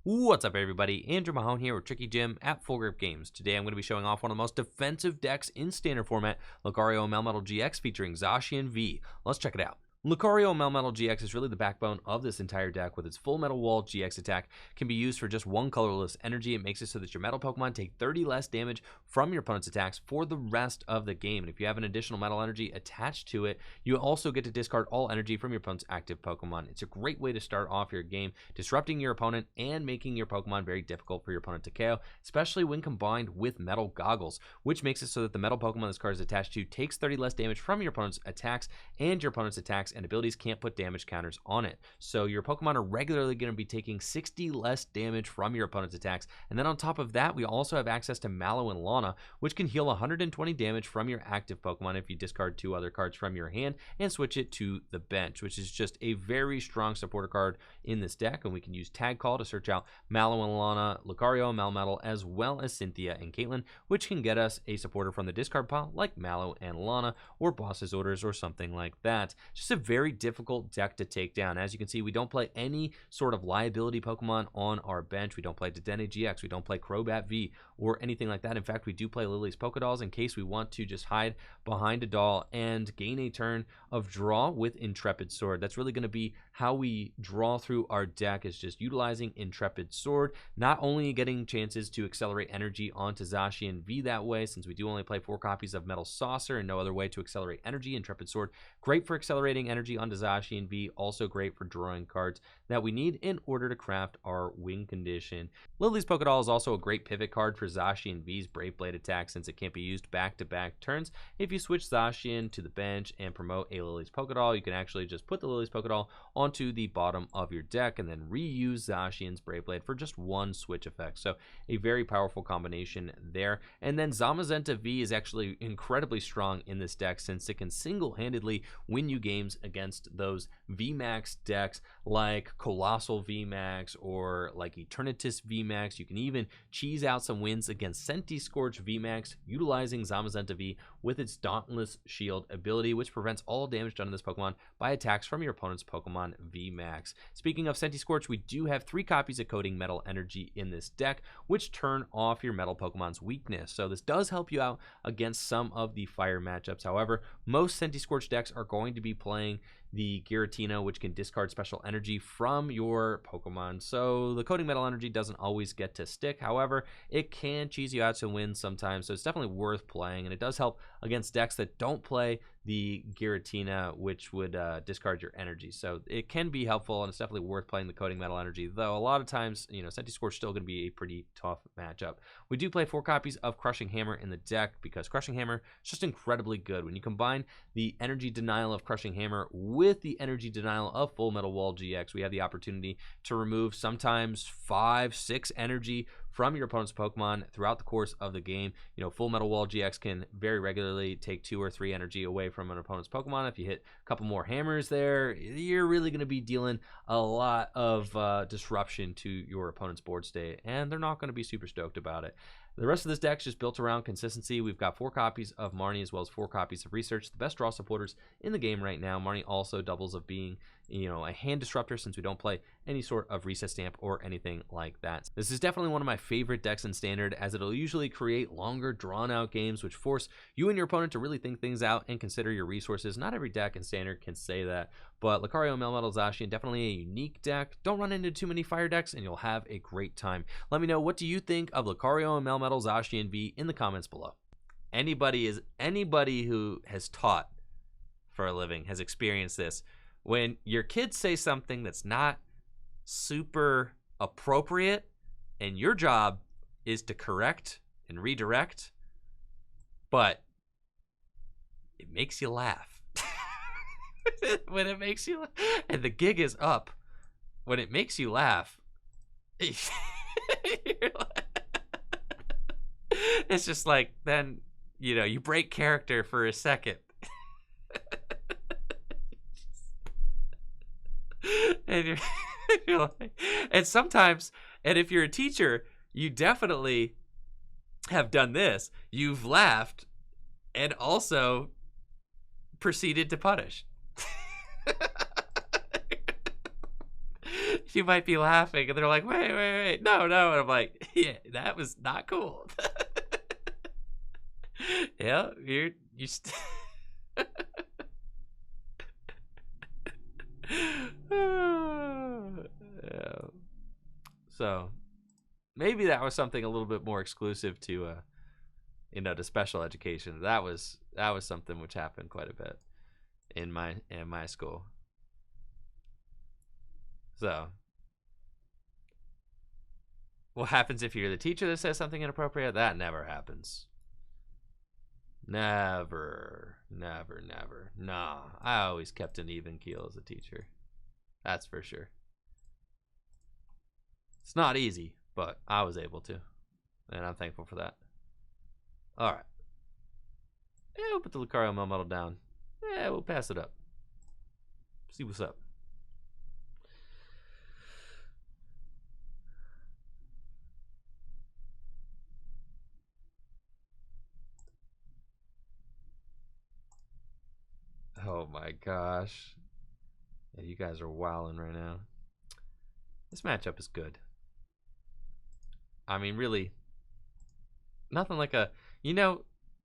What's up, everybody? Andrew Mahone here with Tricky Jim at Full Grip Games. Today I'm going to be showing off one of the most defensive decks in standard format, Lucario Melmetal-GX featuring Zacian V. Let's check it out. Lucario Melmetal-GX is really the backbone of this entire deck. With its full Metal Wall GX attack, can be used for just one colorless energy. It makes it so that your metal Pokemon take 30 less damage from your opponent's attacks for the rest of the game. And if you have an additional metal energy attached to it, you also get to discard all energy from your opponent's active Pokemon. It's a great way to start off your game, disrupting your opponent and making your Pokemon very difficult for your opponent to KO, especially when combined with Metal Goggles, which makes it so that the metal Pokemon this card is attached to takes 30 less damage from your opponent's attacks, and your opponent's attacks and abilities can't put damage counters on it. So your Pokemon are regularly going to be taking 60 less damage from your opponent's attacks. And then on top of that, we also have access to Mallow Lana, which can heal 120 damage from your active Pokemon if you discard 2 other cards from your hand and switch it to the bench, which is just a very strong supporter card in this deck. And we can use Tag Call to search out Mallow Lana, Lucario Melmetal, as well as Cynthia and Caitlin, which can get us a supporter from the discard pile like Mallow and Lana or Boss's Orders or something like that. Just a very difficult deck to take down. As you can see, we don't play any sort of liability Pokemon on our bench. We don't play Dedenne GX, we don't play Crobat V or anything like that. In fact, we do play Lillie's Pokédolls in case we want to just hide behind a doll and gain a turn of draw with Intrepid Sword. That's really going to be how we draw through our deck, is just utilizing Intrepid Sword, not only getting chances to accelerate energy onto Zacian V that way, since we do only play 4 copies of Metal Saucer and no other way to accelerate energy. Intrepid Sword, great for accelerating energy onto Zacian V, also great for drawing cards that we need in order to craft our win condition. Lillie's Pokédoll is also a great pivot card for Zacian V's Brave Blade attack, since it can't be used back-to-back turns. If you switch Zacian to the bench and promote a Lillie's Pokédoll, you can actually just put the Lillie's Pokédoll onto the bottom of your deck and then reuse Zacian's Brave Blade for just one switch effect. So a very powerful combination there. And then Zamazenta V is actually incredibly strong in this deck, since it can single-handedly win you games against those VMAX decks like Colossal VMAX or like Eternatus VMAX. You can even cheese out some wins against Centiskorch VMAX utilizing Zamazenta V with its Dauntless Shield ability, which prevents all damage done to this Pokemon by attacks from your opponent's Pokemon VMAX. Speaking of Centiskorch, we do have 3 copies of Coating Metal Energy in this deck, which turn off your metal Pokemon's weakness. So this does help you out against some of the fire matchups. However, most Centiskorch decks are going to be playing the Giratina, which can discard special energy from your Pokemon. So the Coating Metal Energy doesn't always get to stick. However, it can cheese you out to win sometimes. So it's definitely worth playing, and it does help against decks that don't play the Giratina, which would discard your energy. So it can be helpful, and it's definitely worth playing the Coating Metal Energy, though a lot of times, you know, Centiskorch is still going to be a pretty tough matchup. We do play 4 copies of Crushing Hammer in the deck because Crushing Hammer is just incredibly good. When you combine the energy denial of Crushing Hammer with the energy denial of Full Metal Wall GX, we have the opportunity to remove sometimes 5-6 energy from your opponent's Pokemon throughout the course of the game. You know, Full Metal Wall GX can very regularly take 2 or 3 energy away from an opponent's Pokemon. If you hit a couple more hammers there, you're really going to be dealing a lot of disruption to your opponent's board state, and they're not going to be super stoked about it. The rest of this deck's just built around consistency. We've got 4 copies of Marnie as well as 4 copies of Research, the best draw supporters in the game right now. Marnie also doubles of being, you know, a hand disruptor, since we don't play any sort of reset stamp or anything like that. This is definitely one of my favorite decks in Standard, as it'll usually create longer drawn out games which force you and your opponent to really think things out and consider your resources. Not every deck in Standard can say that, but Lucario Melmetal Zacian, definitely a unique deck. Don't run into too many fire decks and you'll have a great time. Let me know, what do you think of Lucario Melmetal Zacian V in the comments below. Anybody who has taught for a living has experienced this. When your kids say something that's not super appropriate, and your job is to correct and redirect, but it makes you laugh. When it makes you laugh, and the gig is up, when it makes you laugh, it's just like, then, you know, you break character for a second. And you're like, and sometimes, and if you're a teacher, you definitely have done this. You've laughed and also proceeded to punish. you might be laughing, and they're like, wait, no, and I'm like, yeah, that was not cool. Yeah, you yeah. So maybe that was something a little bit more exclusive to to special education. That was something which happened quite a bit in my school. So what happens if you're the teacher that says something inappropriate? That never happens. Never. Nah, I always kept an even keel as a teacher. That's for sure. It's not easy, but I was able to, and I'm thankful for that. All right. Yeah, we'll put the Lucario Melmetal down. Yeah, we'll pass it up. See what's up. Oh my gosh. Yeah, you guys are wilding right now. This matchup is good. I mean, really, nothing like a...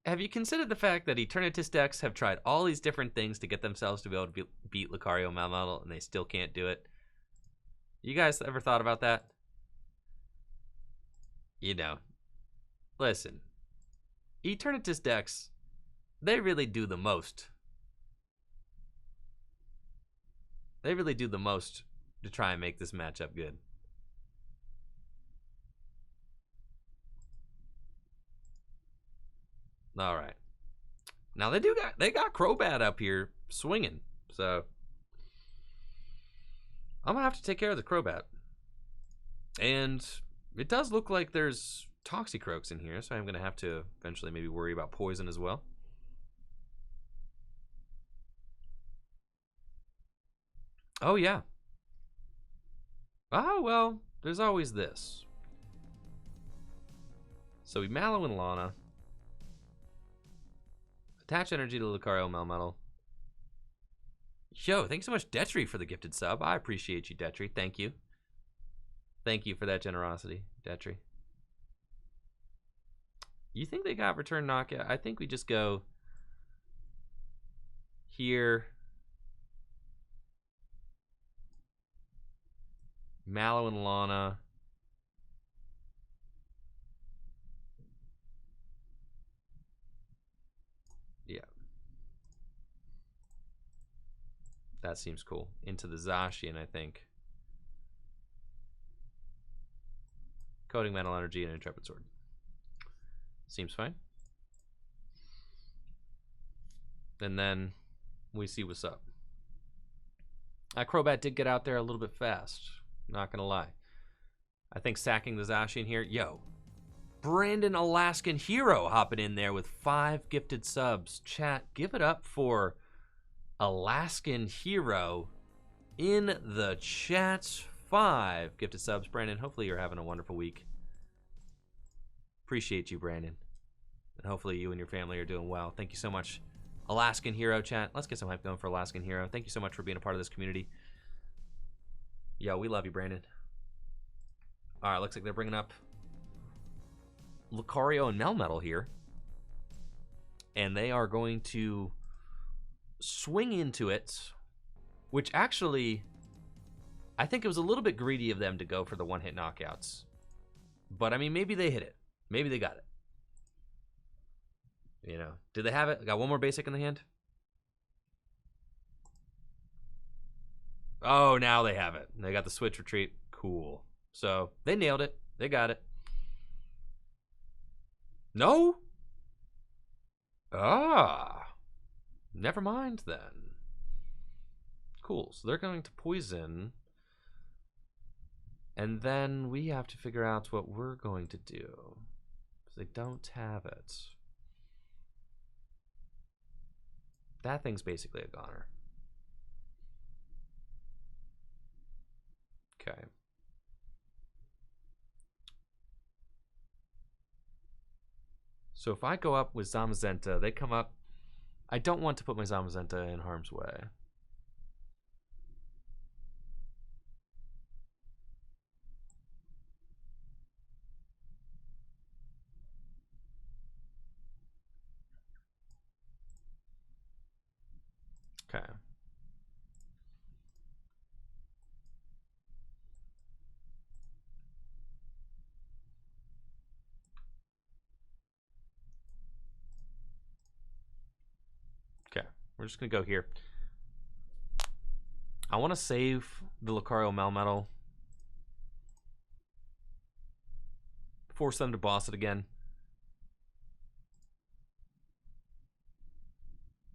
have you considered the fact that Eternatus decks have tried all these different things to get themselves to be able to beat Lucario Melmetal, and they still can't do it? You guys ever thought about that? Listen. Eternatus decks, they really do the most. They really do the most to try and make this matchup good. All right. Now they got Crobat up here swinging, so I'm gonna have to take care of the Crobat. And it does look like there's Toxicroaks in here, so I'm gonna have to eventually maybe worry about poison as well. Oh yeah. Oh well, there's always this. So we Mallow and Lana. Attach energy to Lucario Melmetal. Yo, thanks so much, Detry, for the gifted sub. I appreciate you, Detry. Thank you. Thank you for that generosity, Detry. You think they got return knockout? I think we just go here. Mallow and Lana. Yeah. That seems cool. Into the Zacian, I think. Coating Metal Energy and Intrepid Sword. Seems fine. And then we see what's up. Crobat did get out there a little bit fast. Not gonna lie. I think sacking the Zacian here. Yo. Brandon Alaskan Hero hopping in there with 5 gifted subs. Chat, give it up for Alaskan Hero in the chat. 5 gifted subs. Brandon, hopefully you're having a wonderful week. Appreciate you, Brandon. And hopefully you and your family are doing well. Thank you so much, Alaskan Hero. Chat, let's get some hype going for Alaskan Hero. Thank you so much for being a part of this community. Yo, we love you, Brandon. All right, looks like they're bringing up Lucario and Melmetal here. And they are going to swing into it, which actually, I think it was a little bit greedy of them to go for the one-hit knockouts. But, I mean, maybe they hit it. Maybe they got it. Did they have it? Got one more basic in the hand? Oh, now they have it. They got the switch retreat. Cool. So, they nailed it. They got it. No? Ah. Never mind then. Cool. So they're going to poison. And then we have to figure out what we're going to do. Because they don't have it. That thing's basically a goner. Okay. So if I go up with Zamazenta, they come up. I don't want to put my Zamazenta in harm's way. Okay. Okay, we're just gonna go here. I want to save the Lucario Melmetal. Force them to boss it again.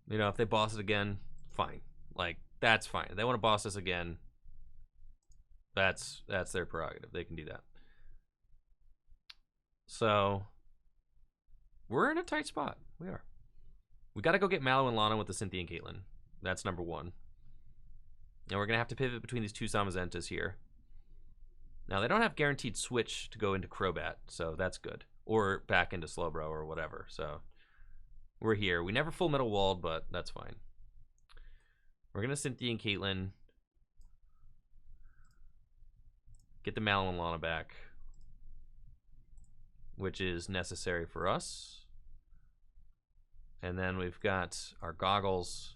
You know, if they boss it again, fine. Like, that's fine. If they want to boss us again, that's their prerogative. They can do that. So, we're in a tight spot. We are. We got to go get Mallow and Lana with the Cynthia and Caitlin. That's number one. And we're going to have to pivot between these two Zamazentas here. Now, they don't have guaranteed switch to go into Crobat, so that's good. Or back into Slowbro or whatever. So, we're here. We never full metal walled, but that's fine. We're going to Cynthia and Caitlin. Get the Mallow and Lana back, which is necessary for us. And then we've got our Goggles,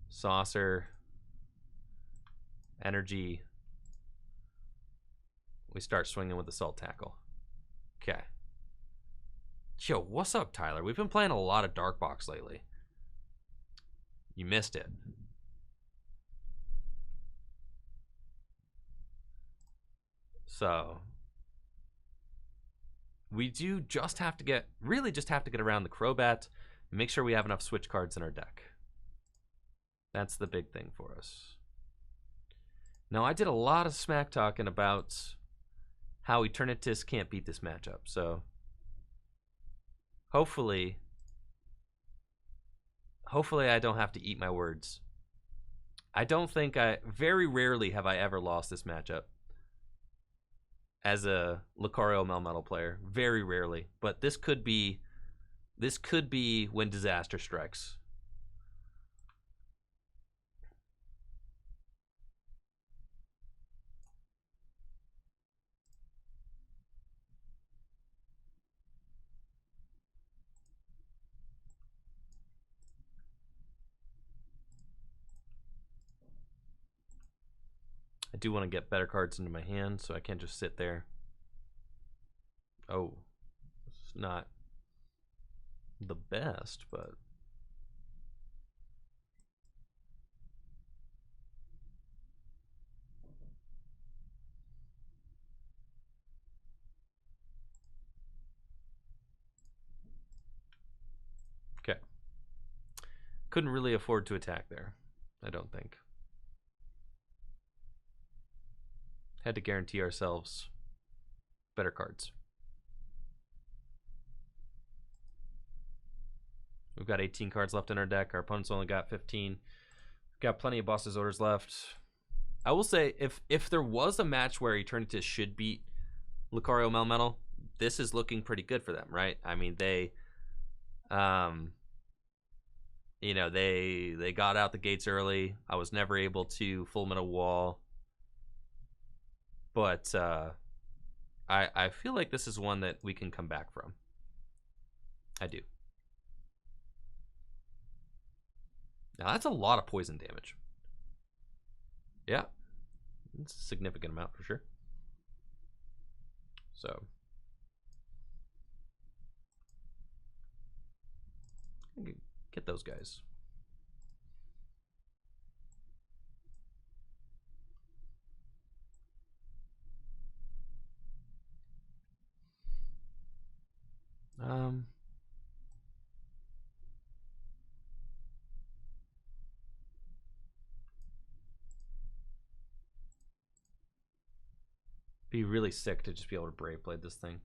Saucer, Energy. We start swinging with Assault Tackle. Okay. Yo, what's up, Tyler? We've been playing a lot of Dark Box lately. You missed it. So, we do just have to get, really just have to get around the Crobat and make sure we have enough switch cards in our deck. That's the big thing for us. Now, I did a lot of smack talking about how Eternatus can't beat this matchup, so hopefully I don't have to eat my words. I don't think very rarely have I ever lost this matchup as a Lucario Melmetal player. Very rarely. But this could be when disaster strikes. I do want to get better cards into my hand, so I can't just sit there. Oh, it's not the best, but okay. Couldn't really afford to attack there, I don't think. Had to guarantee ourselves better cards. We've got 18 cards left in our deck. Our opponent's only got 15. We've got plenty of Boss's Orders left. I will say, if there was a match where Eternatus should beat Lucario Melmetal, this is looking pretty good for them, right? I mean, they, you know, they got out the gates early. I was never able to full metal wall. But I feel like this is one that we can come back from. I do. Now, that's a lot of poison damage. Yeah. It's a significant amount for sure. So. Get those guys. Be really sick to just be able to Brave Blade this thing.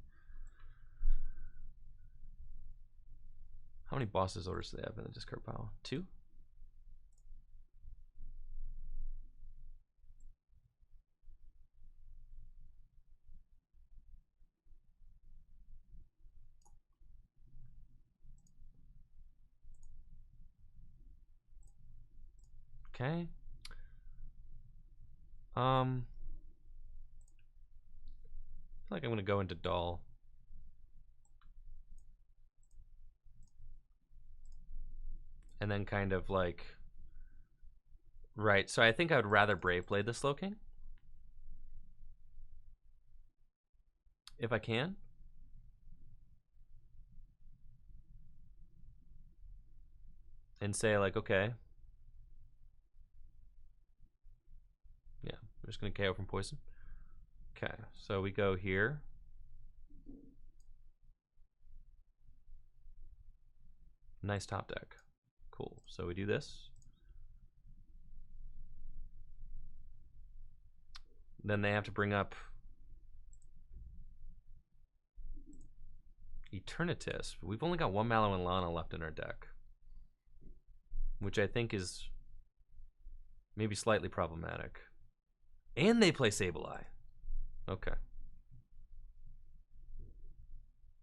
How many Boss's Orders do they have in the discard pile? 2? Okay. I feel like I'm gonna go into Doll. And then kind of like Right, so I think I would rather Brave Blade the Slowking. If I can. And say, like, okay. Yeah, I'm just going to KO from poison. Okay, so we go here. Nice top deck. Cool. So we do this. Then they have to bring up Eternatus. We've only got one Mallow Lana left in our deck, which I think is maybe slightly problematic. And they play Sableye. Okay.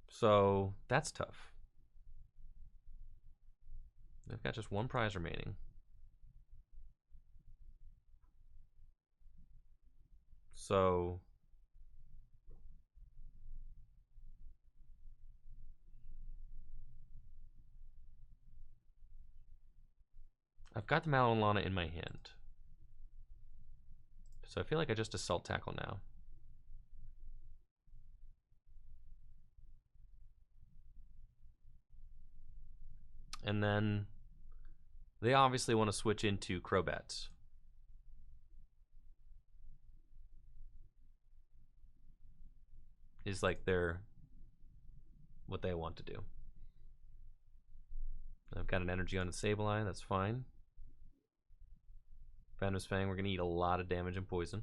So that's tough. They've got just one prize remaining. So I've got the Mallow Lana in my hand. So I feel like I just Assault Tackle now. And then they obviously want to switch into Crobats. Is like what they want to do. I've got an energy on the Sableye, that's fine. Venomous Fang, we're going to eat a lot of damage and poison.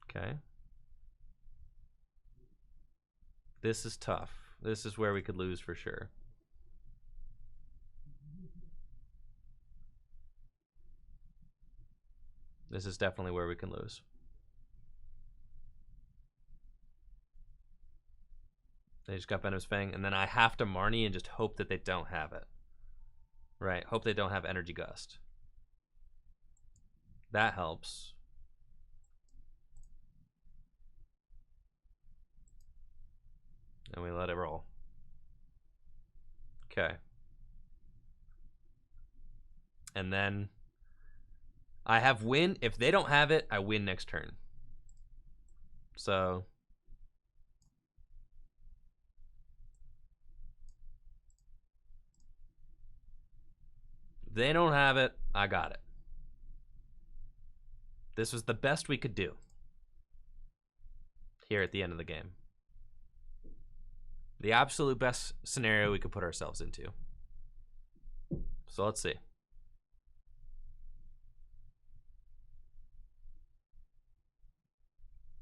Okay. This is tough. This is where we could lose for sure. This is definitely where we can lose. They just got Venomous Fang, and then I have to Marnie and just hope that they don't have it. Right, hope they don't have Energy Gust. That helps. And we let it roll. Okay. And then I have win. If they don't have it, I win next turn. So if they don't have it, I got it. This was the best we could do here at the end of the game. The absolute best scenario we could put ourselves into. So let's see.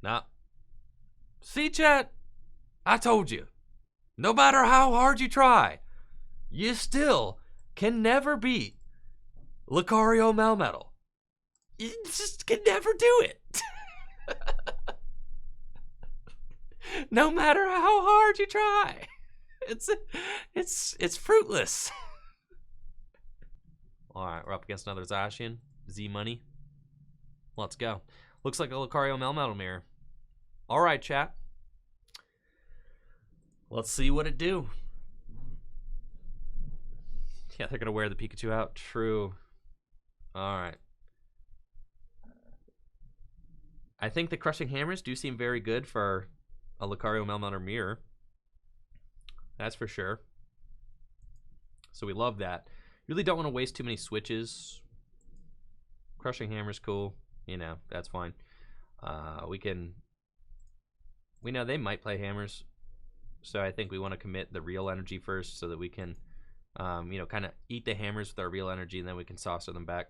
Nah. See, chat? I told you. No matter how hard you try, you still can never beat Lucario Melmetal. You just can never do it. No matter how hard you try. It's fruitless. Alright, we're up against another Zacian. Z-Money. Let's go. Looks like a Lucario Melmetal mirror. Alright, chat. Let's see what it do. Yeah, they're going to wear the Pikachu out. True. Alright. I think the Crushing Hammers do seem very good for a Lucario Melmetal mirror. That's for sure. So we love that. Really don't want to waste too many switches. Crushing Hammer's cool. You know, that's fine. We know they might play hammers. So I think we want to commit the real energy first so that we can, you know, kind of eat the hammers with our real energy and then we can saucer them back.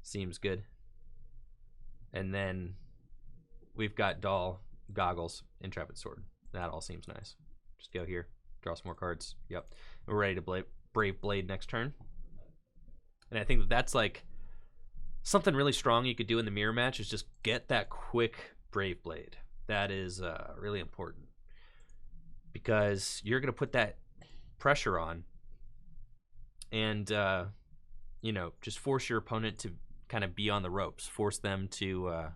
Seems good. And then we've got Goggles, Intrepid Sword. That all seems nice. Just go here, draw some more cards. Yep. We're ready to Brave Blade next turn. And I think that's like something really strong you could do in the mirror match is just get that quick Brave Blade. That is really important. Because you're going to put that pressure on and, you know, just force your opponent to kind of be on the ropes. Force them to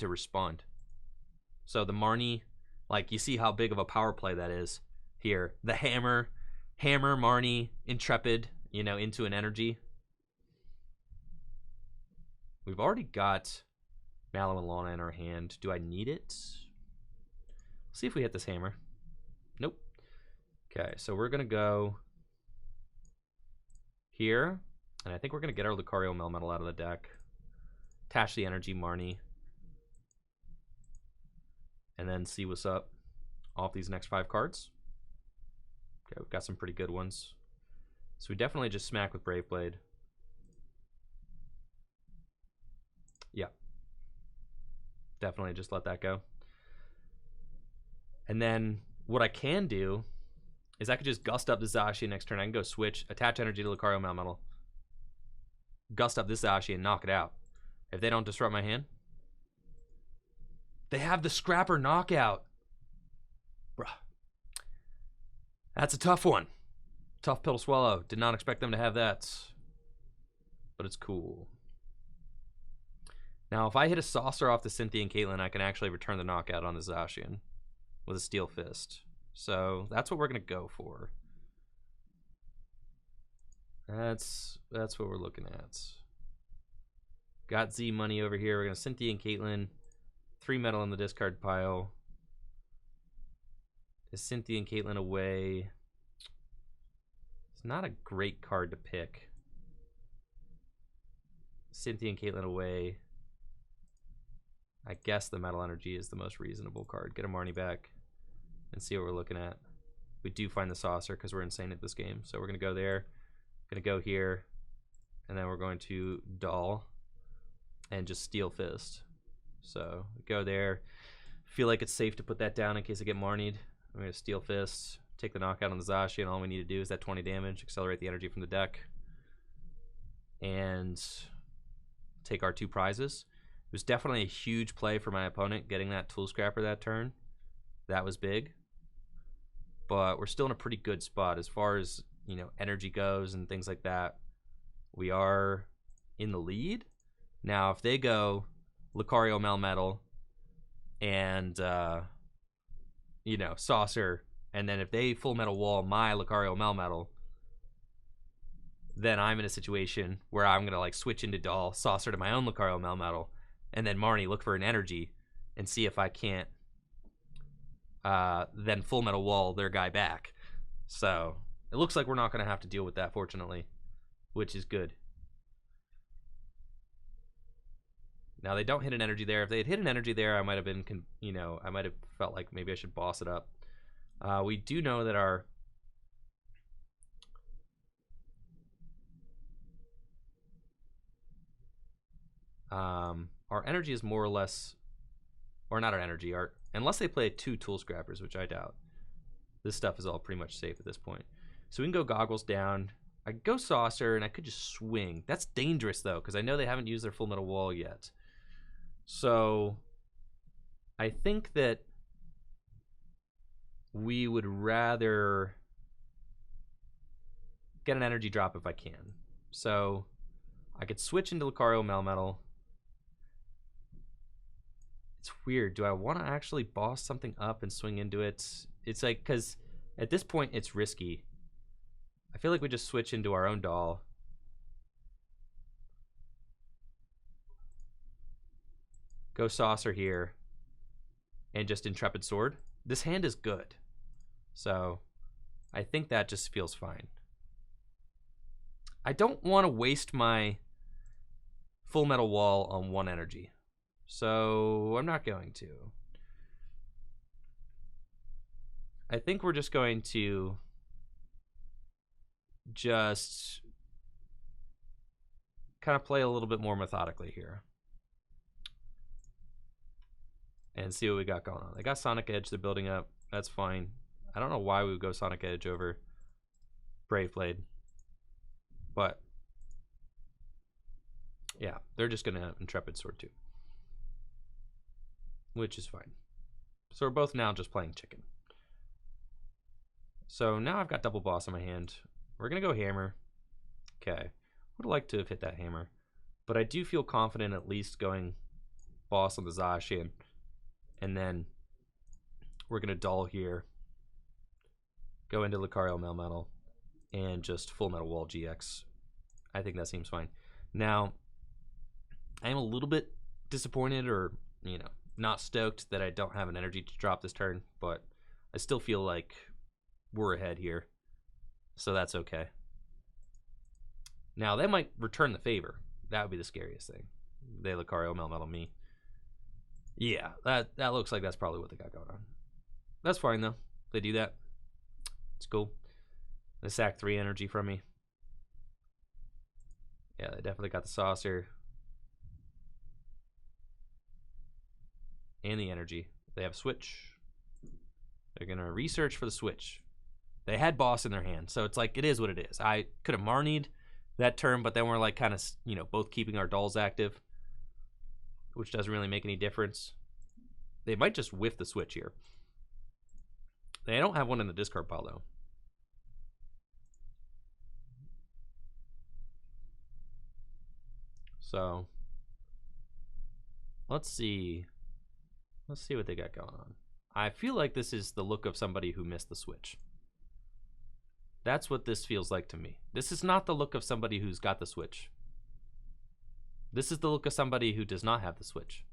respond. So the Marnie Like, you see how big of a power play that is here. The hammer, Marnie, Intrepid, you know, into an energy. We've already got Mallow Lana in our hand. Do I need it? See if we hit this hammer. Nope. Okay, so we're going to go here. And I think we're going to get our Lucario Melmetal out of the deck. Attach the energy, Marnie. And then see what's up off these next 5 cards. Okay, we've got some pretty good ones. So we definitely just smack with Brave Blade. Yeah. Definitely just let that go. And then what I can do is I could just gust up the Zacian next turn. I can go switch, attach energy to Lucario Melmetal, gust up this Zacian and knock it out. If they don't disrupt my hand. They have the Scrapper knockout. Bruh. That's a tough one. Tough pill to swallow. Did not expect them to have that. But it's cool. Now, if I hit a Saucer off the Cynthia Caitlin, I can actually return the knockout on the Zacian with a Steel Fist. So that's what we're going to go for. That's what we're looking at. Got Z money over here. We're going to Cynthia Caitlin. 3 metal in the discard pile. Is Cynthia Caitlin away? It's not a great card to pick. Cynthia Caitlin away. I guess the Metal Energy is the most reasonable card. Get a Marnie back and see what we're looking at. We do find the Saucer because we're insane at this game. So we're going to go there. Going to go here. And then we're going to Doll and just Steel Fist. So go there. Feel like it's safe to put that down in case I get Marnied. I'm going to Steel Fist, take the knockout on the Zacian. All we need to do is that 20 damage, accelerate the energy from the deck, and take our 2 prizes. It was definitely a huge play for my opponent getting that Tool Scrapper that turn. That was big. But we're still in a pretty good spot as far as, you know, energy goes and things like that. We are in the lead. Now, if they go Lucario Melmetal and, you know, Saucer, and then if they Full Metal Wall my Lucario Melmetal, then I'm in a situation where I'm going to, like, switch into Doll, Saucer to my own Lucario Melmetal, and then Marnie look for an energy and see if I can't then Full Metal Wall their guy back. So it looks like we're not going to have to deal with that, fortunately, which is good. Now, they don't hit an energy there. If they had hit an energy there, I might have been, you know, I might have felt like maybe I should boss it up. We do know that our energy is more or less, or not our energy, unless they play 2 Tool Scrappers, which I doubt. This stuff is all pretty much safe at this point. So we can go Goggles down. I could go Saucer, and I could just swing. That's dangerous, though, because I know they haven't used their Full Metal Wall yet. So I think that we would rather get an energy drop if I can. So I could switch into Lucario Melmetal. It's weird. Do I want to actually boss something up and swing into it? It's like, because at this point it's risky. I feel like we just switch into our own Doll. Go Saucer here. And just Intrepid Sword. This hand is good. So I think that just feels fine. I don't want to waste my Full Metal Wall on 1 energy. So I'm not going to. I think we're just going to just kind of play a little bit more methodically here. And see what we got going on. They got Sonic Edge, they're building up. That's fine. I don't know why we would go Sonic Edge over Brave Blade. But yeah, they're just going to Intrepid Sword too. Which is fine. So we're both now just playing chicken. So now I've got double boss in my hand. We're going to go hammer. Okay. Would have liked to have hit that hammer. But I do feel confident at least going boss on the Zacian. And then we're going to dull here, go into Lucario Melmetal, and just Full Metal Wall GX. I think that seems fine. Now, I am a little bit disappointed, or, you know, not stoked that I don't have an energy to drop this turn, but I still feel like we're ahead here, so that's okay. Now, they might return the favor. That would be the scariest thing. They Lucario Melmetal me. Yeah, that looks like that's probably what they got going on. That's fine, though. They do that. It's cool. They sack 3 energy from me. Yeah, they definitely got the saucer. And the energy. They have switch. They're going to research for the switch. They had boss in their hand, so it's like, it is what it is. I could have Marnied that turn, but then we're like kind of, you know, both keeping our dolls active, which doesn't really make any difference. They might just whiff the switch here. They don't have one in the discard pile, though. So, let's see. Let's see what they got going on. I feel like this is the look of somebody who missed the switch. That's what this feels like to me. This is not the look of somebody who's got the switch. This is the look of somebody who does not have the switch.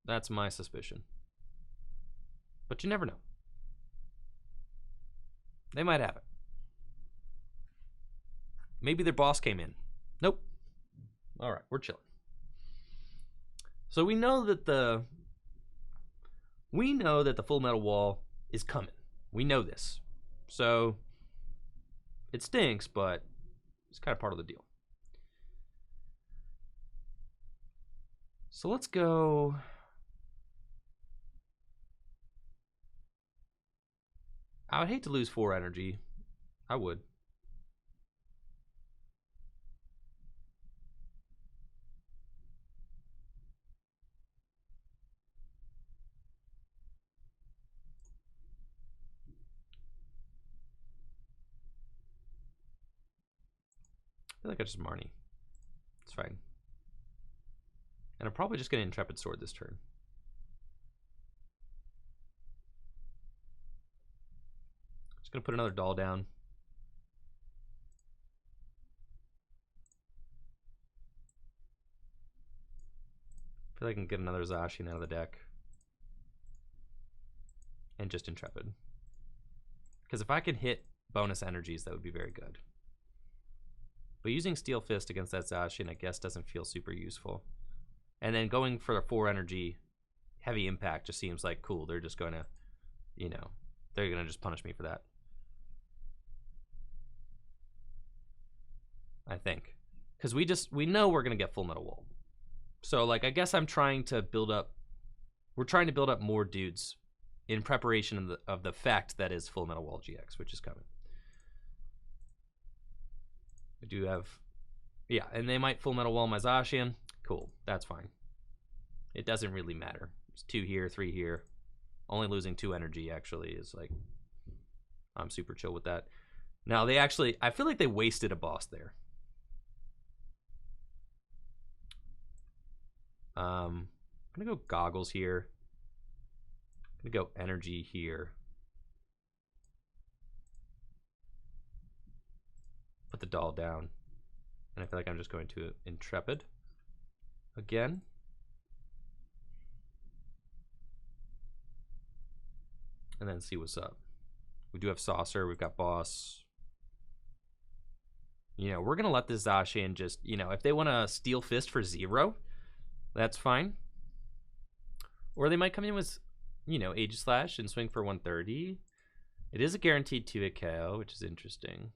That's my suspicion. But you never know. They might have it. Maybe their boss came in. Nope. All right, we're chilling. So we know that the Full Metal Wall is coming. We know this. So it stinks, but it's kind of part of the deal. So let's go. I would hate to lose 4 energy. I would. I feel like I just Marnie. It's fine. And I'm probably just going to Intrepid Sword this turn. Just going to put another doll down. I feel like I can get another Zacian out of the deck. And just Intrepid. Because if I can hit bonus energies, that would be very good. But using Steel Fist against that Zacian, I guess, doesn't feel super useful. And then going for a 4 energy heavy impact just seems like cool. They're just going to, you know, they're going to just punish me for that. I think. Because we know we're going to get Full Metal Wall. So, like, I guess I'm trying to build up, we're trying to build up more dudes in preparation of the fact that is Full Metal Wall GX, which is coming. We do have, yeah, and they might Full Metal Wall my Zacian. Cool, that's fine. It doesn't really matter. It's 2 here, 3 here. Only losing 2 energy actually is like, I'm super chill with that. Now they actually, I feel like they wasted a boss there. I'm gonna go Goggles here. I'm gonna go Energy here. Put the doll down. And I feel like I'm just going to Intrepid again. And then see what's up. We do have Saucer, we've got Boss. You know, we're gonna let this Zacian just, you know, if they want to Steel Fist for 0, that's fine. Or they might come in with, you know, Aegislash and swing for 130. It is a guaranteed 2-hit KO, which is interesting.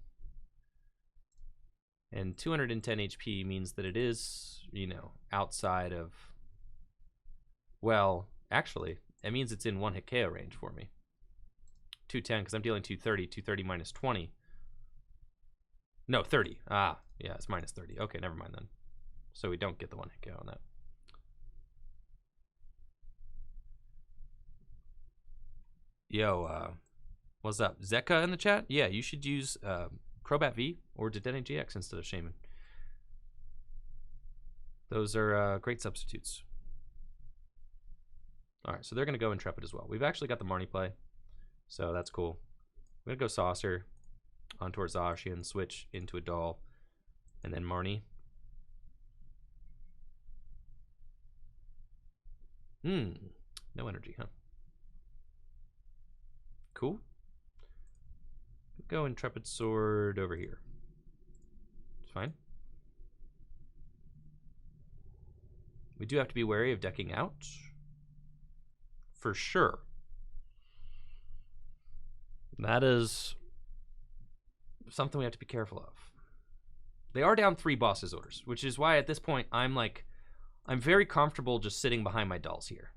And 210 HP means that it is, you know, outside of, well, actually, it means it's in 1-hit KO range for me. 210, because I'm dealing 230. 230 minus 20. No, 30. Ah, yeah, it's minus 30. Okay, never mind then. So we don't get the 1-hit KO on that. Yo, what's up? Zeka in the chat? Yeah, you should use Crobat V or Dedenne GX instead of Shaman. Those are great substitutes. All right, so they're going to go Intrepid as well. We've actually got the Marnie play, so that's cool. I'm going to go Saucer on towards Zacian, switch into a Doll, and then Marnie. No energy, huh? Cool. Go Intrepid Sword over here. It's fine. We do have to be wary of decking out. For sure. That is something we have to be careful of. They are down 3 Boss's Orders, which is why at this point I'm very comfortable just sitting behind my dolls here.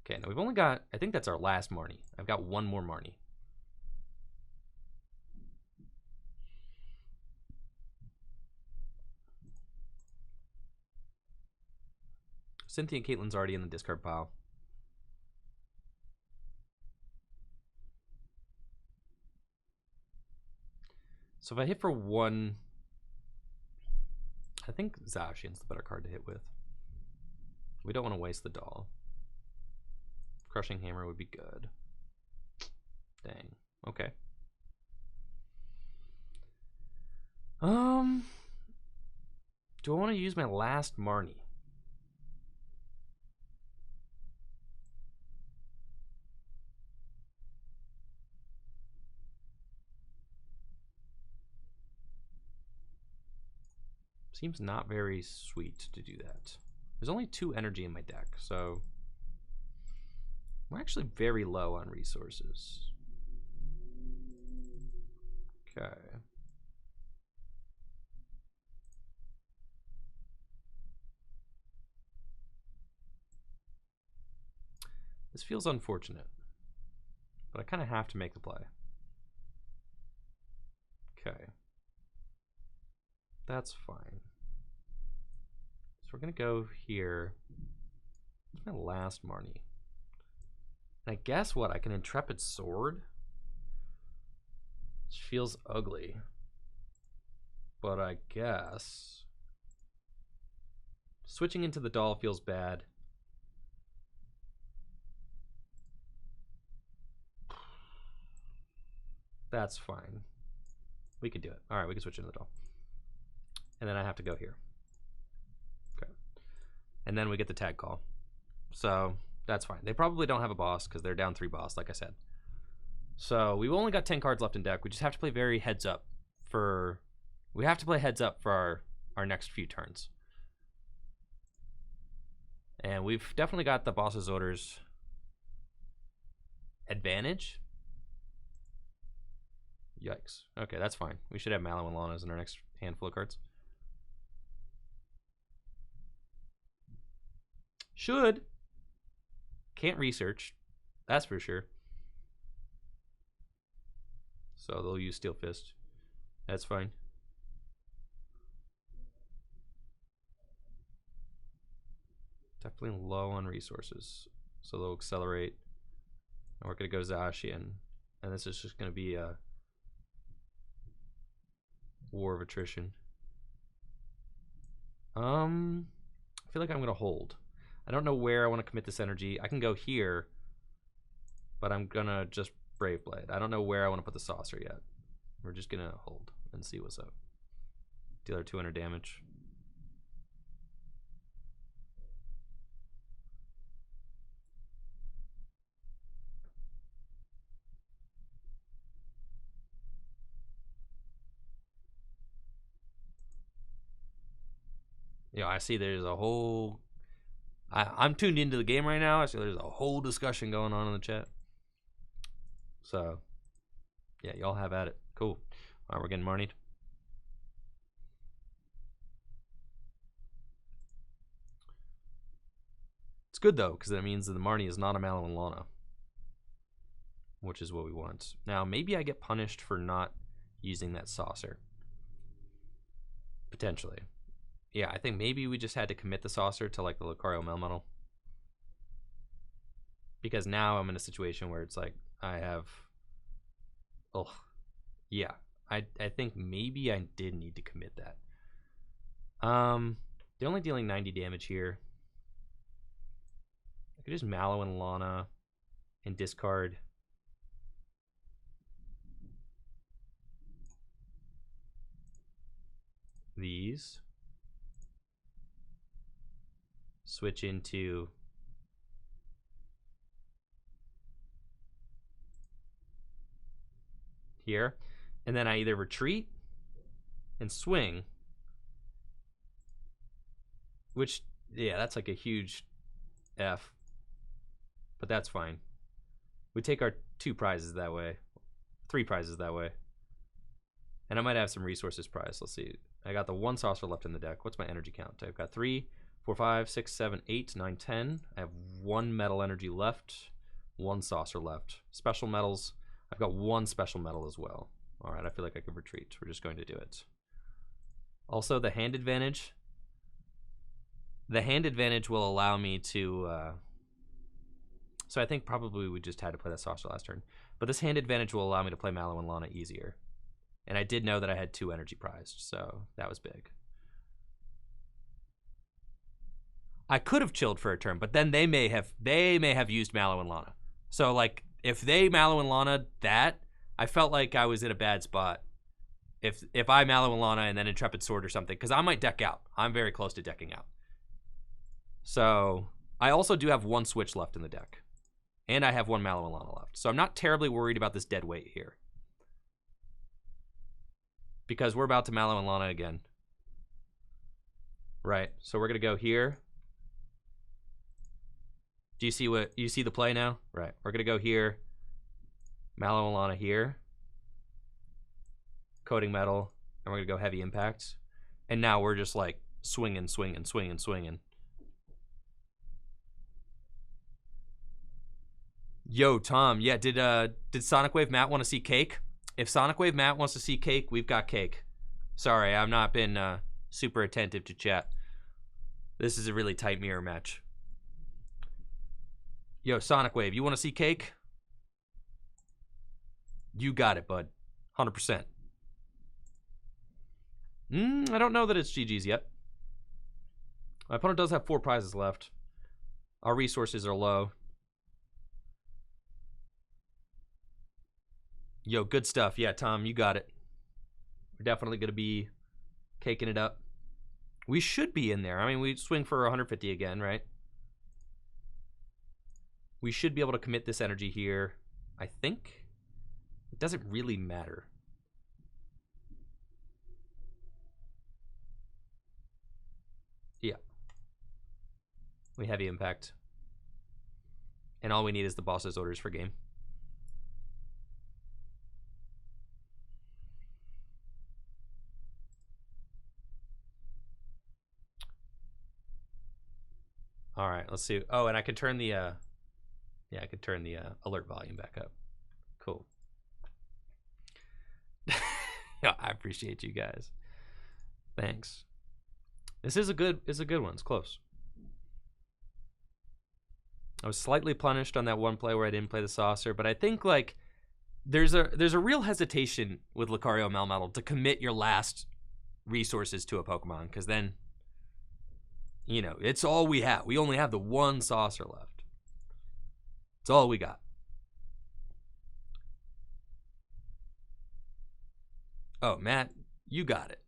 Okay, now we've only got, I think that's our last Marnie. I've got one more Marnie. Cynthia Caitlin's already in the discard pile. So if I hit for 1, I think Zacian's the better card to hit with. We don't want to waste the Doll. Crushing Hammer would be good. Dang. Okay. Do I want to use my last Marnie? Seems not very sweet to do that. There's only 2 energy in my deck, so we're actually very low on resources. Okay. This feels unfortunate, but I kind of have to make the play. Okay. That's fine. So we're going to go here. It's my last Marnie. And I guess what? I can Intrepid Sword? Which feels ugly. But I guess switching into the Doll feels bad. That's fine. We can do it. All right, we can switch into the Doll. And then I have to go here. Okay. And then we get the Tag Call. So that's fine. They probably don't have a boss because they're down 3 boss, like I said. So we've only got 10 cards left in deck. We just have to play very heads up for... We have to play heads up for our next few turns. And we've definitely got the Boss's Orders advantage. Yikes. Okay, that's fine. We should have Mallow Lana's in our next handful of cards. Should. Can't research. That's for sure. So they'll use Steel Fist. That's fine. Definitely low on resources. So they'll accelerate. And we're going to go Zacian. And this is just going to be a war of attrition. I feel like I'm going to hold. I don't know where I want to commit this energy. I can go here, but I'm going to just Brave Blade. I don't know where I want to put the Saucer yet. We're just going to hold and see what's up. Deal our 200 damage. You know, I see there's a whole... I'm tuned into the game right now. I see there's a whole discussion going on in the chat. So, yeah, y'all have at it. Cool. All right, we're getting Marnied. It's good, though, because that means that the Marnie is not a Mallow Lana, which is what we want. Now, maybe I get punished for not using that Saucer. Potentially. Yeah, I think maybe we just had to commit the Saucer to like the Lucario Melmetal. Because now I'm in a situation where it's like I have... Oh, yeah. I think maybe I did need to commit that. They're only dealing 90 damage here. I could just Mallow and Lana and discard. These. Switch into here, and then I either retreat and swing, which, yeah, that's like a huge F, but that's fine. We take our 2 prizes that way, 3 prizes that way, and I might have some resources prize. Let's see. I got the 1 saucer left in the deck. What's my energy count? I've got 3, 4, 5, 6, 7, 8, 9, 10. I have 1 metal energy left, 1 saucer left. Special metals. I've got 1 special metal as well. All right, I feel like I could retreat. We're just going to do it. Also, the hand advantage. The hand advantage will allow me to... so I think probably we just had to play that saucer last turn. But this hand advantage will allow me to play Mallow and Lana easier. And I did know that I had 2 energy prized, so that was big. I could have chilled for a turn, but then they may have used Mallow and Lana. So like if they Mallow and Lana that, I felt like I was in a bad spot. If I Mallow and Lana and then Intrepid Sword or something, because I might deck out. I'm very close to decking out. So I also do have 1 switch left in the deck. And I have 1 Mallow and Lana left. So I'm not terribly worried about this dead weight here. Because we're about to Mallow and Lana again. Right, so we're gonna go here. Do you see what you see the play now? Right, we're gonna go here. Mallow and Lana here. Coating Metal, and we're gonna go Heavy Impact. And now we're just like swinging, swinging, swinging, swinging. Yo, Tom, yeah, did Sonic Wave Matt want to see cake? If Sonic Wave Matt wants to see cake, we've got cake. Sorry, I've not been super attentive to chat. This is a really tight mirror match. Yo, Sonic Wave, you want to see cake? You got it, bud. 100%. I don't know that it's GG's yet. My opponent does have 4 prizes left. Our resources are low. Yo, good stuff. Yeah, Tom, you got it. We're definitely going to be caking it up. We should be in there. I mean, we swing for 150 again, right? We should be able to commit this energy here, I think. It doesn't really matter. Yeah. We Heavy Impact. And all we need is the boss's orders for game. All right, let's see. Oh, and I can turn the yeah, I could turn the alert volume back up. Cool. Yeah, I appreciate you guys. Thanks. This is a good one. It's close. I was slightly punished on that one play where I didn't play the saucer, but I think like there's a real hesitation with Lucario Melmetal to commit your last resources to a Pokemon, because then, you know, it's all we have. We only have the 1 saucer left. It's all we got. Oh, Matt, you got it.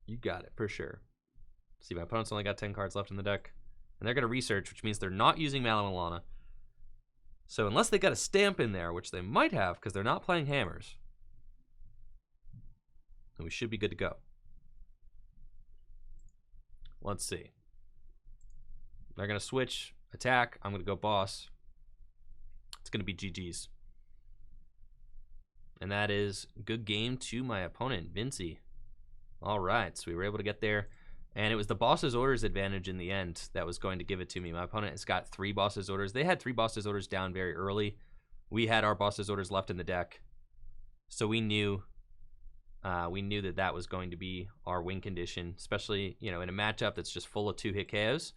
You got it for sure. See, my opponent's only got 10 cards left in the deck. And they're going to research, which means they're not using Mallow and Lana. So unless they got a stamp in there, which they might have because they're not playing hammers, then we should be good to go. Let's see. They're going to switch, attack. I'm going to go boss. It's going to be GG's. And that is good game to my opponent, Vincey. All right, so we were able to get there. And it was the boss's orders advantage in the end that was going to give it to me. My opponent has got 3 boss's orders. They had 3 boss's orders down very early. We had our boss's orders left in the deck. So we knew that that was going to be our win condition, especially, you know, in a matchup that's just full of 2-hit KOs.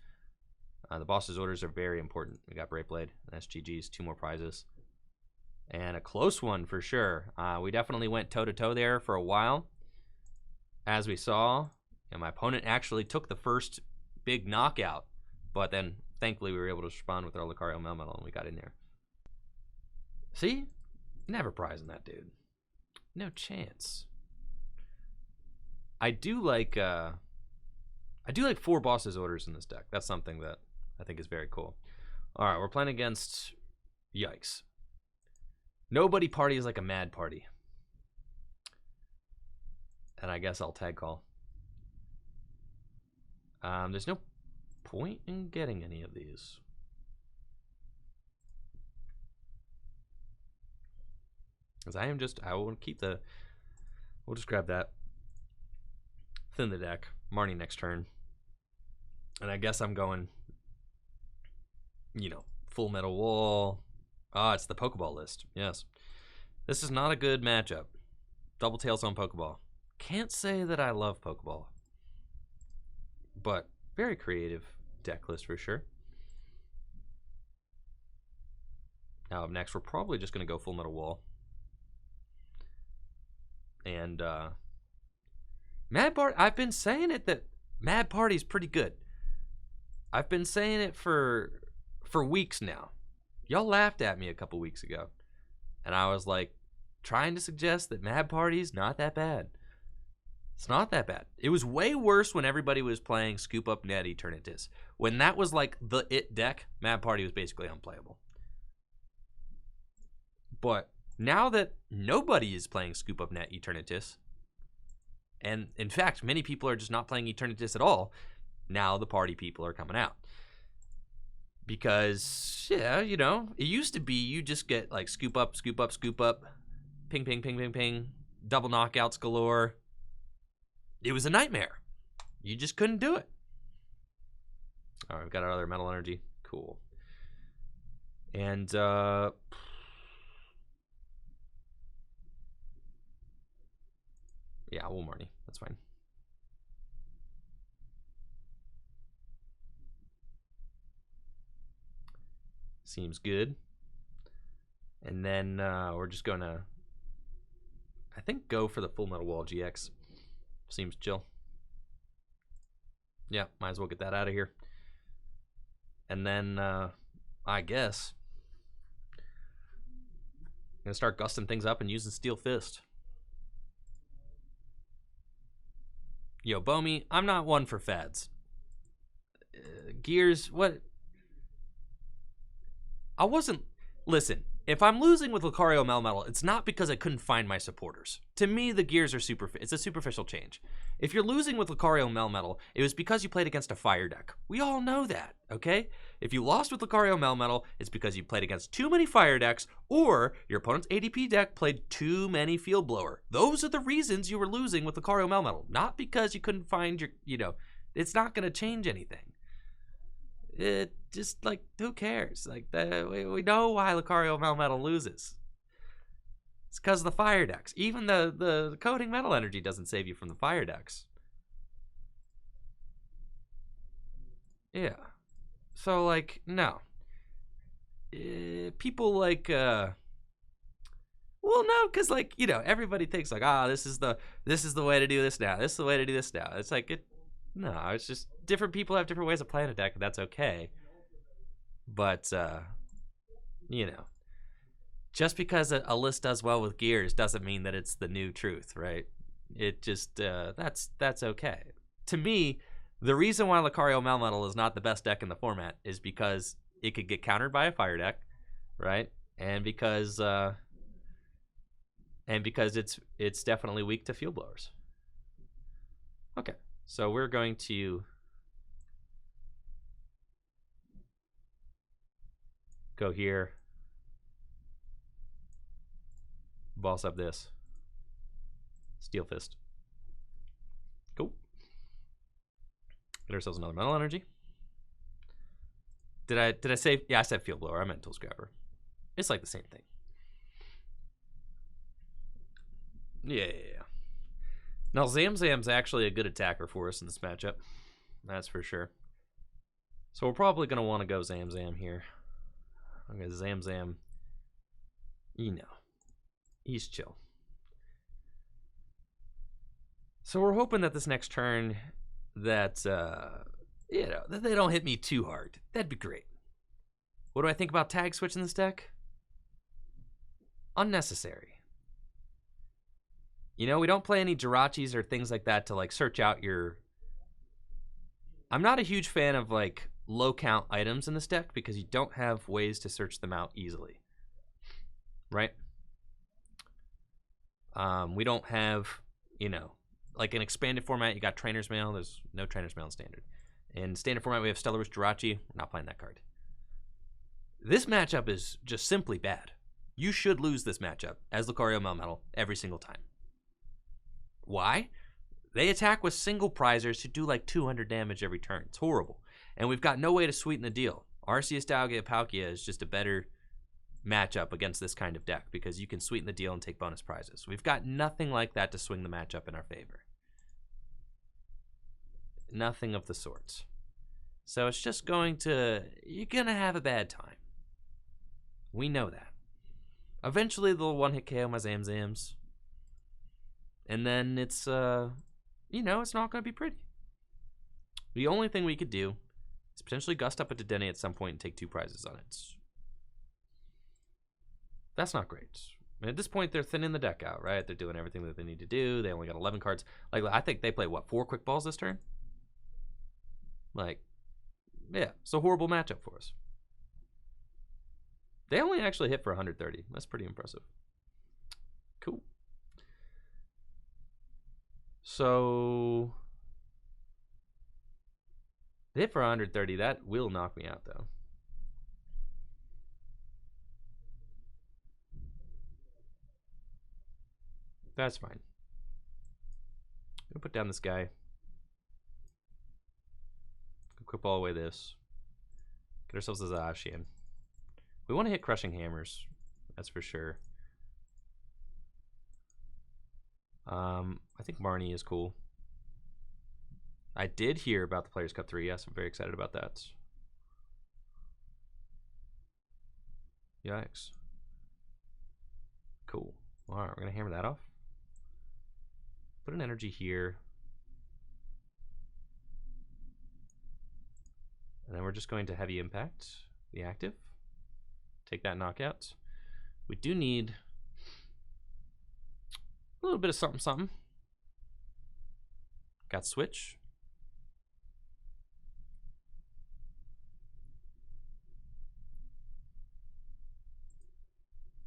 The boss's orders are very important. We got Brave Blade, and that's GG's, 2 more prizes. And a close one for sure. We definitely went toe-to-toe there for a while, as we saw. And my opponent actually took the first big knockout. But then, thankfully, we were able to respond with our Lucario Melmetal, and we got in there. See? Never prizing that dude. No chance. I do like 4 bosses orders in this deck. That's something that I think is very cool. Alright, we're playing against... Yikes. Nobody party is like a mad party. And I guess I'll tag call. There's no point in getting any of these. Because I will keep the... We'll just grab that. Thin the deck. Marnie next turn. And I guess I'm going, you know, full metal wall. Ah, it's the Pokeball list. Yes. This is not a good matchup. Double tails on Pokeball. Can't say that I love Pokeball. But very creative deck list for sure. Now up next, we're probably just going to go full metal wall. And Mad Party, I've been saying it that Mad Party's pretty good. I've been saying it for weeks now. Y'all laughed at me a couple weeks ago. And I was like, trying to suggest that Mad Party's not that bad. It's not that bad. It was way worse when everybody was playing Scoop Up Net Eternatus. When that was like the it deck, Mad Party was basically unplayable. But now that nobody is playing Scoop Up Net Eternatus, and in fact, many people are just not playing Eternatus at all, now the party people are coming out. Because, yeah, you know, it used to be you just get like scoop up, scoop up, scoop up, ping, ping, ping, ping, ping, double knockouts galore. It was a nightmare. You just couldn't do it. All right, we've got our other Metal Energy. Cool. And, yeah, we'll Marnie. That's fine. Seems good. And then we're just going to, I think, go for the Full Metal Wall GX. Seems chill. Yeah, might as well get that out of here. And then, I guess, I'm going to start gusting things up and using Steel Fist. Yo, Bomi, I'm not one for fads. Gears, what? I wasn't... Listen, if I'm losing with Lucario Melmetal, it's not because I couldn't find my supporters. To me, the gears are it's a superficial change. If you're losing with Lucario Melmetal, it was because you played against a fire deck. We all know that, okay? If you lost with Lucario Melmetal, it's because you played against too many fire decks, or your opponent's ADP deck played too many Field Blower. Those are the reasons you were losing with Lucario Melmetal, not because you couldn't find your, you know, it's not going to change anything. It just, like, who cares? Like, we know why Lucario Melmetal loses. It's because of the fire decks. Even the Coating Metal Energy doesn't save you from the fire decks. Yeah. So, like, no. People, like, well, no, because, like, you know, everybody thinks, like, this is the way to do this now. This is the way to do this now. It's like, no, it's just different people have different ways of playing a deck, and that's okay. But, you know, just because a list does well with gears doesn't mean that it's the new truth, right? It just, that's okay. To me, the reason why Lucario Melmetal is not the best deck in the format is because it could get countered by a fire deck, right? And because it's definitely weak to Field Blowers. Okay. So we're going to go here, boss up this, Steel Fist. Cool. Get ourselves another Metal Energy. Did I say? Yeah, I said Field Blower. I meant Tool Scrapper. It's like the same thing. Yeah. Now, Zamzam's actually a good attacker for us in this matchup. That's for sure. So we're probably going to want to go Zamzam here. Okay, Zamzam. you know, he's chill. So we're hoping that this next turn that, you know, that they don't hit me too hard. That'd be great. What do I think about tag switching this deck? Unnecessary. You know, we don't play any Jirachis or things like that to, like, search out your... I'm not a huge fan of, like, low count items in this deck because you don't have ways to search them out easily. Right? We don't have, you know, like an expanded format, you got Trainer's Mail. There's no Trainer's Mail in Standard. In Standard format, we have Stellar Wish Jirachi. We're not playing that card. This matchup is just simply bad. You should lose this matchup as Lucario Melmetal every single time. Why? They attack with single prizers who do like 200 damage every turn. It's horrible. And we've got no way to sweeten the deal. Arceus Dialga Palkia is just a better matchup against this kind of deck because you can sweeten the deal and take bonus prizes. We've got nothing like that to swing the matchup in our favor. Nothing of the sorts. So it's just going to... You're going to have a bad time. We know that. Eventually they'll one-hit KO my Zamzams. And then it's, you know, it's not going to be pretty. The only thing we could do is potentially gust up a Dedenne at some point and take 2 prizes on it. That's not great. I mean, at this point, they're thinning the deck out, right? They're doing everything that they need to do. They only got 11 cards. Like, I think they play, what, 4 quick balls this turn? Like, yeah, it's a horrible matchup for us. They only actually hit for 130. That's pretty impressive. Cool. So, they hit for 130. That will knock me out, though. That's fine. I'm gonna put down this guy. Quick ball away this. Get ourselves a Zacian. We want to hit Crushing Hammers. That's for sure. I think Marnie is cool. I did hear about the Players' Cup 3. Yes, I'm very excited about that. Yikes. Cool. Alright, we're going to hammer that off. Put an energy here. And then we're just going to Heavy Impact the active. Take that knockout. We do need a little bit of something something. Got switch.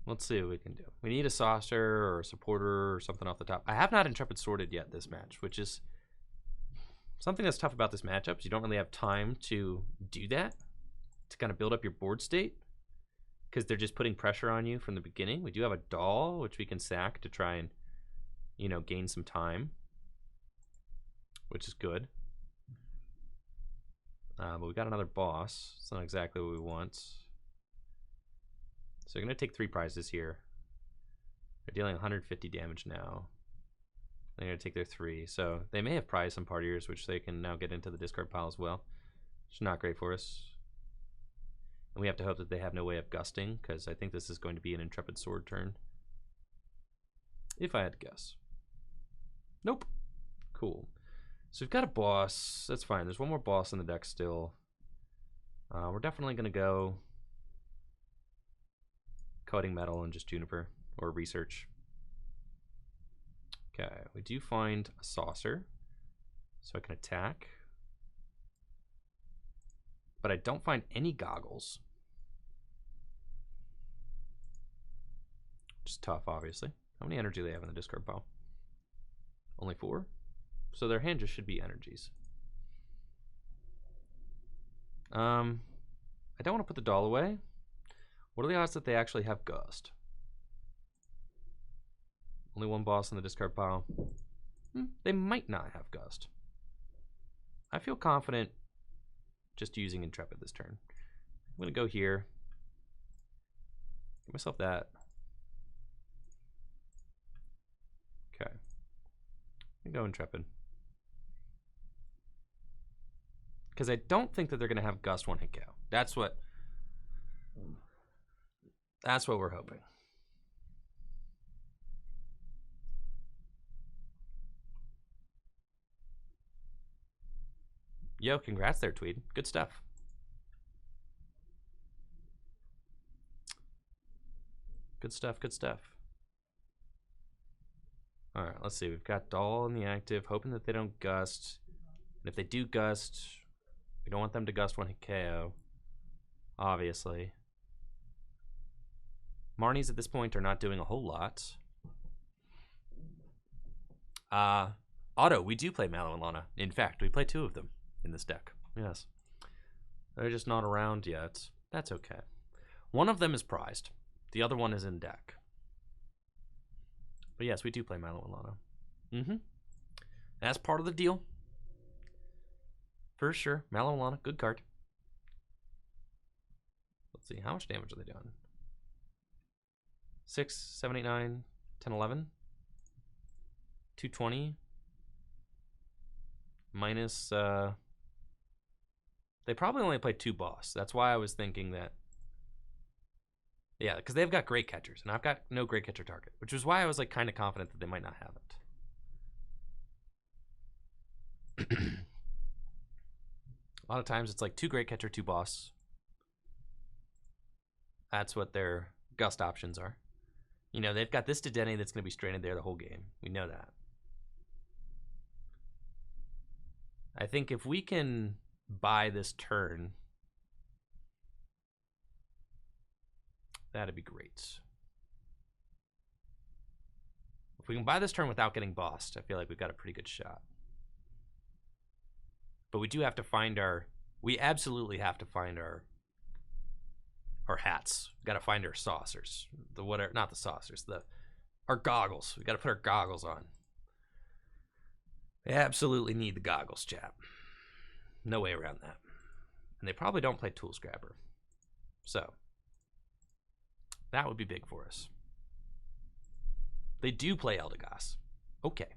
Let's see what we can do. We need a saucer or a supporter or something off the top. I have not Intrepid sorted yet this match, which is something that's tough about this matchup. Is you don't really have time to do that, to kind of build up your board state, because they're just putting pressure on you from the beginning. We do have a doll, which we can sack to try and, you know, gain some time, which is good. But we got another boss. It's not exactly what we want. So we're going to take 3 prizes here. They're dealing 150 damage now. They're going to take their 3. So they may have prized some partiers, which they can now get into the discard pile as well. Which is not great for us. And we have to hope that they have no way of gusting, because I think this is going to be an Intrepid Sword turn. If I had to guess. Nope. Cool. So we've got a boss. That's fine. There's one more boss in the deck still. We're definitely going to go Coating Metal and just Juniper, or Research. Okay, we do find a saucer, so I can attack. But I don't find any goggles. Which is tough, obviously. How many energy do they have in the discard pile? Only 4? So their hand just should be energies. I don't want to put the doll away. What are the odds that they actually have Gust? Only one boss in the discard pile. They might not have Gust. I feel confident just using Intrepid this turn. I'm going to go here. Give myself that. Okay. I'm going to go Intrepid. Because I don't think that they're going to have Gust 1-hit KO. That's what we're hoping. Yo, congrats there, Tweed. Good stuff. Good stuff, good stuff. All right, let's see. We've got Doll in the active, hoping that they don't gust. And if they do gust, we don't want them to gust one hit KO, obviously. Marnies at this point are not doing a whole lot. Auto, we do play Mallow Lana. In fact, we play 2 of them in this deck. Yes. They're just not around yet. That's okay. One of them is prized. The other one is in deck. But yes, we do play Mallow Lana. That's part of the deal. For sure. Mallow Lana, good card. Let's see, how much damage are they doing? 6, 7, 8, 9, 10, 11. 220. Minus, they probably only played 2 boss. That's why I was thinking that. Yeah, because they've got great catchers, and I've got no great catcher target, which is why I was like kind of confident that they might not have it. A lot of times it's like 2 great catcher, 2 boss. That's what their gust options are. You know, they've got this Dedenne that's going to be stranded there the whole game. We know that. I think if we can buy this turn, that'd be great. If we can buy this turn without getting bossed, I feel like we've got a pretty good shot. But we do have to find our, we absolutely have to find our hats. We got to find our saucers. The whatever, not the saucers, our goggles. We got to put our goggles on. They absolutely need the goggles, chap. No way around that. And they probably don't play Tool Scrapper. So, that would be big for us. They do play Eldegoss. Okay.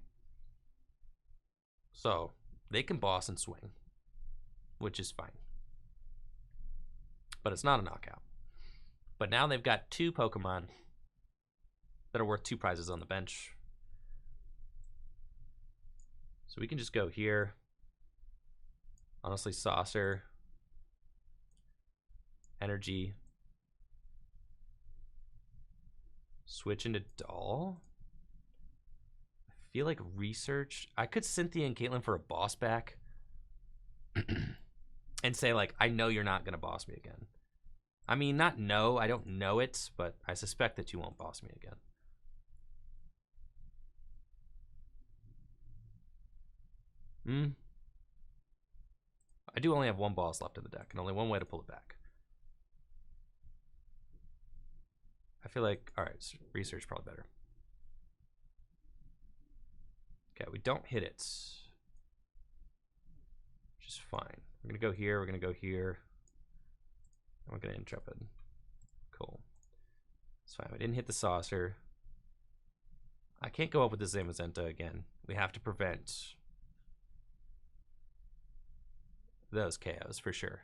So, they can boss and swing, which is fine. But it's not a knockout. But now they've got 2 Pokemon that are worth 2 prizes on the bench. So we can just go here. Honestly, Saucer. Energy. Switch into Doll. I feel like Research. I could Cynthia and Caitlin for a boss back. And say, like, I know you're not going to boss me again. I mean, not no. I don't know it, but I suspect that you won't boss me again. I do only have 1 boss left in the deck, and only 1 way to pull it back. I feel like, all right, Research probably better. Okay, we don't hit it, which is fine. We're gonna go here. We're gonna go here. And we're gonna Intrepid. Cool. It's fine. We didn't hit the Saucer. I can't go up with the Zamazenta again. We have to prevent those KOs for sure.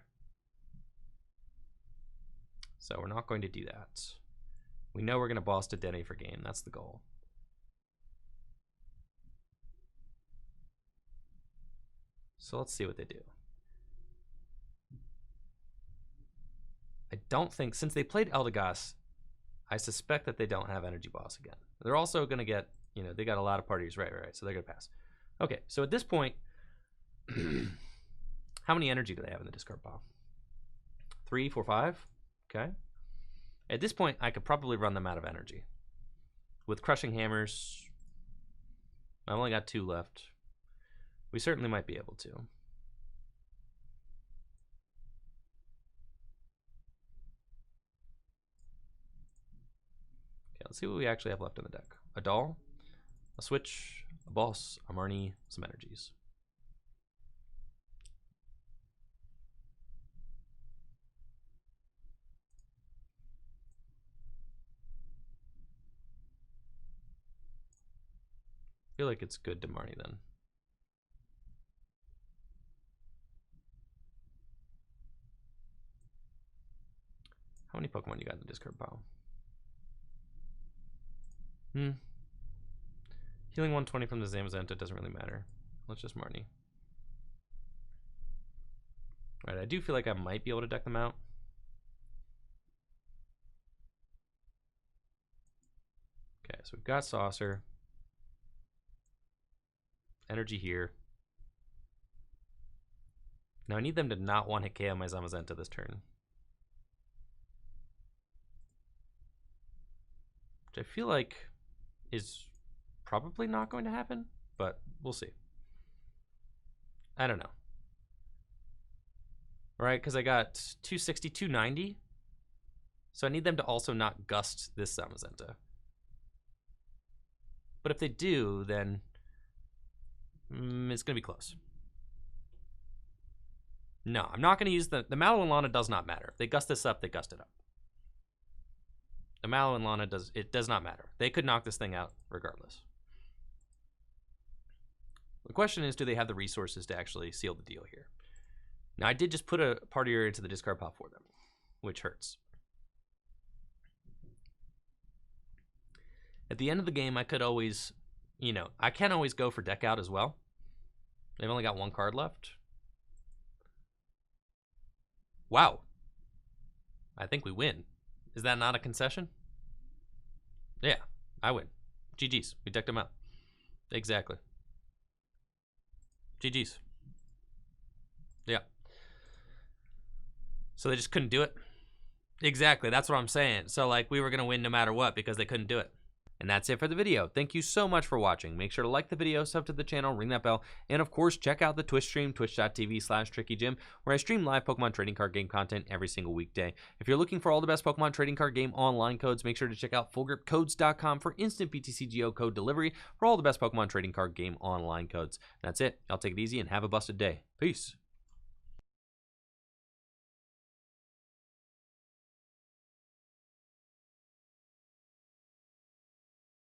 So we're not going to do that. We know we're going to boss Dedenne for game. That's the goal. So let's see what they do. I don't think, since they played Eldegoss, I suspect that they don't have Energy Boss again. They're also going to get, you know, they got a lot of parties, right, so they're going to pass. Okay, so at this point, how many energy do they have in the discard pile? 3, 4, 5? Okay. At this point, I could probably run them out of energy. With Crushing Hammers, I've only got 2 left. We certainly might be able to. Okay, let's see what we actually have left in the deck. A Doll, a Switch, a Boss, a Marnie, some energies. I feel like it's good to Marnie then. How many Pokemon you got in the discard pile? Healing 120 from the Zamazenta doesn't really matter. Let's just Marnie. All right, I do feel like I might be able to deck them out. Okay, so we've got Saucer. Energy here. Now I need them to not one-hit KO my Zamazenta this turn. Which I feel like is probably not going to happen, but we'll see. I don't know. Right, because I got 260, 290. So I need them to also not gust this Zamazenta. But if they do, then it's going to be close. No, I'm not going to use the Mallow Lana does not matter. If they gust this up, they gust it up. The Mallow Lana does not matter. They could knock this thing out regardless. The question is, do they have the resources to actually seal the deal here? Now, I did just put a partier into the discard pile for them, which hurts. At the end of the game, I could always, you know, I can always go for deck out as well. They've only got one card left. Wow. I think we win. Is that not a concession? Yeah, I win. GG's. We decked them out. Exactly. GG's. Yeah. So they just couldn't do it? Exactly. That's what I'm saying. So, like, we were going to win no matter what because they couldn't do it. And that's it for the video. Thank you so much for watching. Make sure to like the video, sub to the channel, ring that bell, and of course, check out the Twitch stream, twitch.tv/TrickyJim, where I stream live Pokemon trading card game content every single weekday. If you're looking for all the best Pokemon trading card game online codes, make sure to check out fullgripcodes.com for instant BTCGO code delivery for all the best Pokemon trading card game online codes. That's it. Y'all take it easy and have a busted day. Peace.